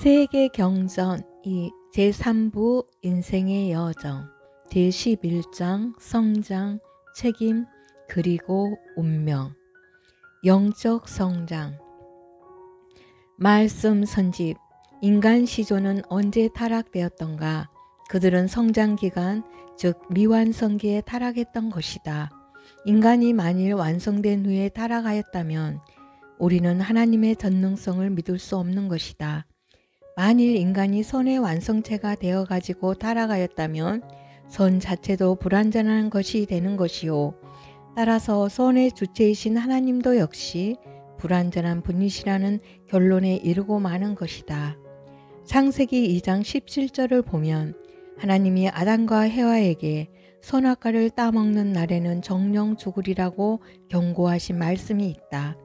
세계 경전 제3부 인생의 여정 제11장 성장, 책임, 그리고 운명. 영적 성장. 말씀 선집. 인간 시조는 언제 타락되었던가? 그들은 성장 기간, 즉 미완성기에 타락했던 것이다. 인간이 만일 완성된 후에 타락하였다면 우리는 하나님의 전능성을 믿을 수 없는 것이다. 만일 인간이 선의 완성체가 되어가지고 타락하였다면 선 자체도 불완전한 것이 되는 것이요. 따라서 선의 주체이신 하나님도 역시 불완전한 분이시라는 결론에 이르고 마는 것이다. 창세기 2장 17절을 보면 하나님이 아담과 해와에게 선악과를 따먹는 날에는 정령 죽으리라고 경고하신 말씀이 있다.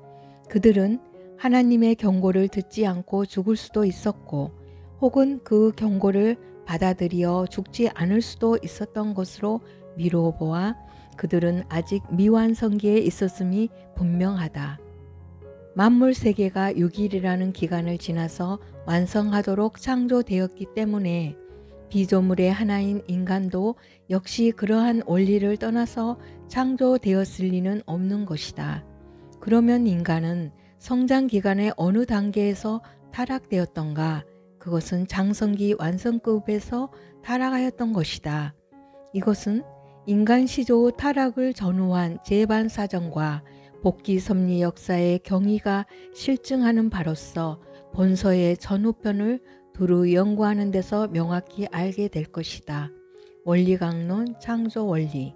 그들은 하나님의 경고를 듣지 않고 죽을 수도 있었고 혹은 그 경고를 받아들여 죽지 않을 수도 있었던 것으로 미루어 보아 그들은 아직 미완성기에 있었음이 분명하다. 만물 세계가 6일이라는 기간을 지나서 완성하도록 창조되었기 때문에 피조물의 하나인 인간도 역시 그러한 원리를 떠나서 창조되었을 리는 없는 것이다. 그러면 인간은 성장 기간의 어느 단계에서 타락되었던가? 그것은 장성기 완성급에서 타락하였던 것이다. 이것은 인간 시조 타락을 전후한 재반 사정과 복귀 섭리 역사의 경위가 실증하는 바로서 본서의 전후편을 두루 연구하는 데서 명확히 알게 될 것이다. 원리강론 창조 원리.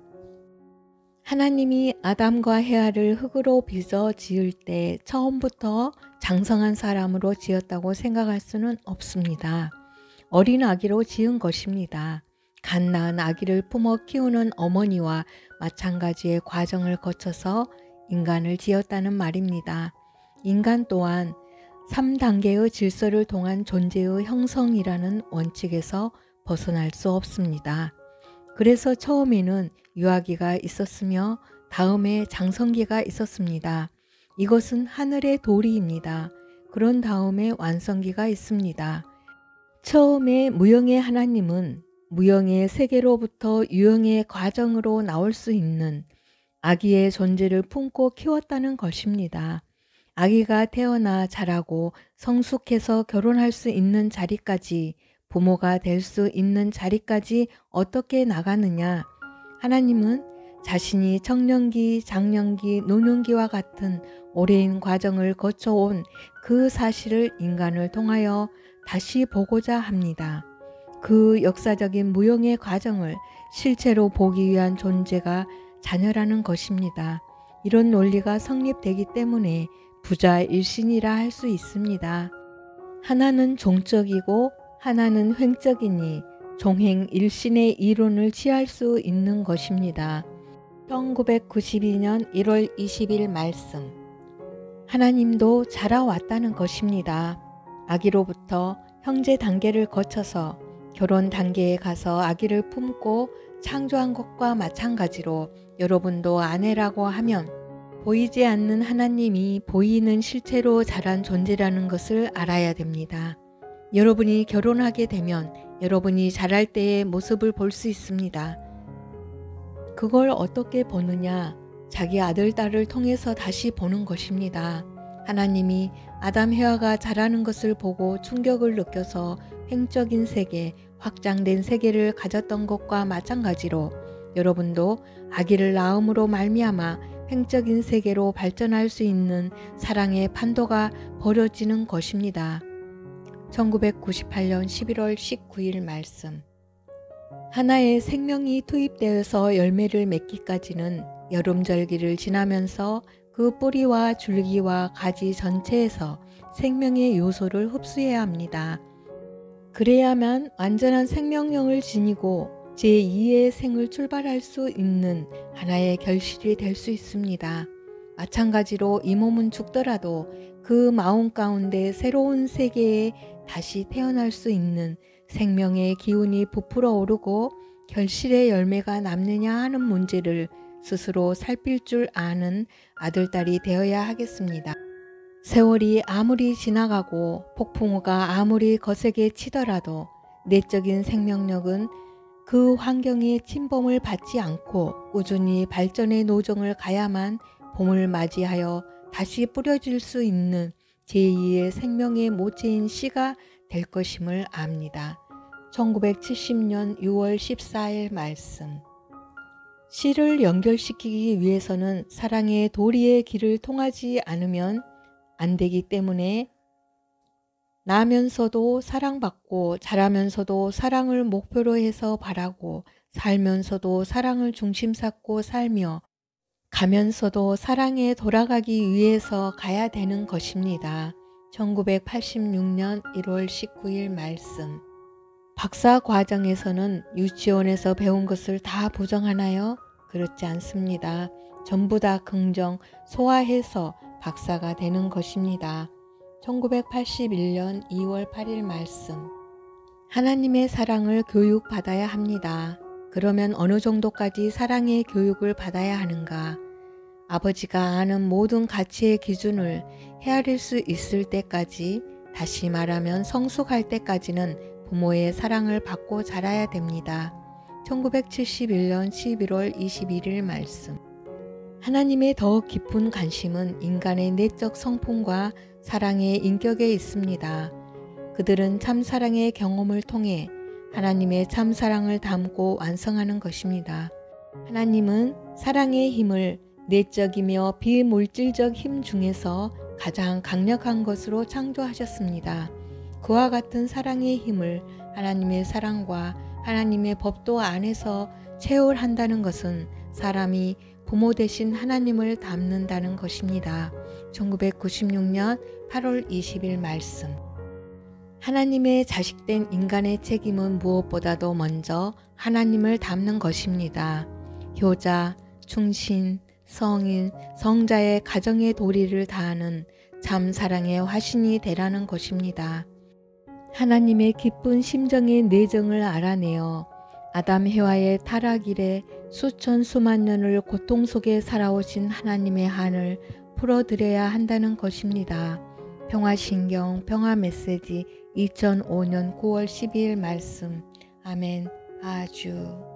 하나님이 아담과 헤아를 흙으로 빚어 지을 때 처음부터 장성한 사람으로 지었다고 생각할 수는 없습니다. 어린 아기로 지은 것입니다. 갓 낳은 아기를 품어 키우는 어머니와 마찬가지의 과정을 거쳐서 인간을 지었다는 말입니다. 인간 또한 3단계의 질서를 통한 존재의 형성이라는 원칙에서 벗어날 수 없습니다. 그래서 처음에는 유아기가 있었으며 다음에 장성기가 있었습니다. 이것은 하늘의 도리입니다. 그런 다음에 완성기가 있습니다. 처음에 무형의 하나님은 무형의 세계로부터 유형의 과정으로 나올 수 있는 아기의 존재를 품고 키웠다는 것입니다. 아기가 태어나 자라고 성숙해서 결혼할 수 있는 자리까지, 부모가 될 수 있는 자리까지 어떻게 나가느냐? 하나님은 자신이 청년기, 장년기, 노년기와 같은 오랜 과정을 거쳐온 그 사실을 인간을 통하여 다시 보고자 합니다. 그 역사적인 무형의 과정을 실체로 보기 위한 존재가 자녀라는 것입니다. 이런 논리가 성립되기 때문에 부자 일신이라 할 수 있습니다. 하나는 종적이고 하나는 횡적이니 종행 일신의 이론을 취할 수 있는 것입니다. 1992년 1월 20일 말씀. 하나님도 자라왔다는 것입니다. 아기로부터 형제 단계를 거쳐서 결혼 단계에 가서 아기를 품고 창조한 것과 마찬가지로 여러분도 아내라고 하면 보이지 않는 하나님이 보이는 실체로 자란 존재라는 것을 알아야 됩니다. 여러분이 결혼하게 되면 여러분이 자랄 때의 모습을 볼 수 있습니다. 그걸 어떻게 보느냐? 자기 아들, 딸을 통해서 다시 보는 것입니다. 하나님이 아담, 헤와가 자라는 것을 보고 충격을 느껴서 횡적인 세계, 확장된 세계를 가졌던 것과 마찬가지로 여러분도 아기를 낳음으로 말미암아 횡적인 세계로 발전할 수 있는 사랑의 판도가 벌어지는 것입니다. 1998년 11월 19일 말씀. 하나의 생명이 투입되어서 열매를 맺기까지는 여름절기를 지나면서 그 뿌리와 줄기와 가지 전체에서 생명의 요소를 흡수해야 합니다. 그래야만 완전한 생명력을 지니고 제2의 생을 출발할 수 있는 하나의 결실이 될 수 있습니다. 마찬가지로 이 몸은 죽더라도 그 마음 가운데 새로운 세계에 다시 태어날 수 있는 생명의 기운이 부풀어 오르고 결실의 열매가 남느냐 하는 문제를 스스로 살필 줄 아는 아들, 딸이 되어야 하겠습니다. 세월이 아무리 지나가고 폭풍우가 아무리 거세게 치더라도 내적인 생명력은 그 환경의 침범을 받지 않고 꾸준히 발전의 노정을 가야만 봄을 맞이하여 다시 뿌려질 수 있는 제2의 생명의 모체인 씨가 될 것임을 압니다. 1970년 6월 14일 말씀. 씨를 연결시키기 위해서는 사랑의 도리의 길을 통하지 않으면 안 되기 때문에 나면서도 사랑받고 자라면서도 사랑을 목표로 해서 바라고 살면서도 사랑을 중심 삼고 살며 가면서도 사랑에 돌아가기 위해서 가야 되는 것입니다. 1986년 1월 19일 말씀. 박사 과정에서는 유치원에서 배운 것을 다 부정하나요? 그렇지 않습니다. 전부 다 긍정, 소화해서 박사가 되는 것입니다. 1981년 2월 8일 말씀. 하나님의 사랑을 교육받아야 합니다. 그러면 어느 정도까지 사랑의 교육을 받아야 하는가? 아버지가 아는 모든 가치의 기준을 헤아릴 수 있을 때까지, 다시 말하면 성숙할 때까지는 부모의 사랑을 받고 자라야 됩니다. 1971년 11월 21일 말씀. 하나님의 더 깊은 관심은 인간의 내적 성품과 사랑의 인격에 있습니다. 그들은 참사랑의 경험을 통해 하나님의 참사랑을 담고 완성하는 것입니다. 하나님은 사랑의 힘을 내적이며 비물질적 힘 중에서 가장 강력한 것으로 창조하셨습니다. 그와 같은 사랑의 힘을 하나님의 사랑과 하나님의 법도 안에서 체홀한다는 것은 사람이 부모 대신 하나님을 닮는다는 것입니다. 1996년 8월 20일 말씀. 하나님의 자식된 인간의 책임은 무엇보다도 먼저 하나님을 닮는 것입니다. 효자, 충신, 성인, 성자의 가정의 도리를 다하는 참 사랑의 화신이 되라는 것입니다. 하나님의 기쁜 심정의 내정을 알아내어 아담 해와의 타락 이래 수천 수만 년을 고통 속에 살아오신 하나님의 한을 풀어드려야 한다는 것입니다. 평화신경 평화메시지 2005년 9월 12일 말씀. 아멘. 아주.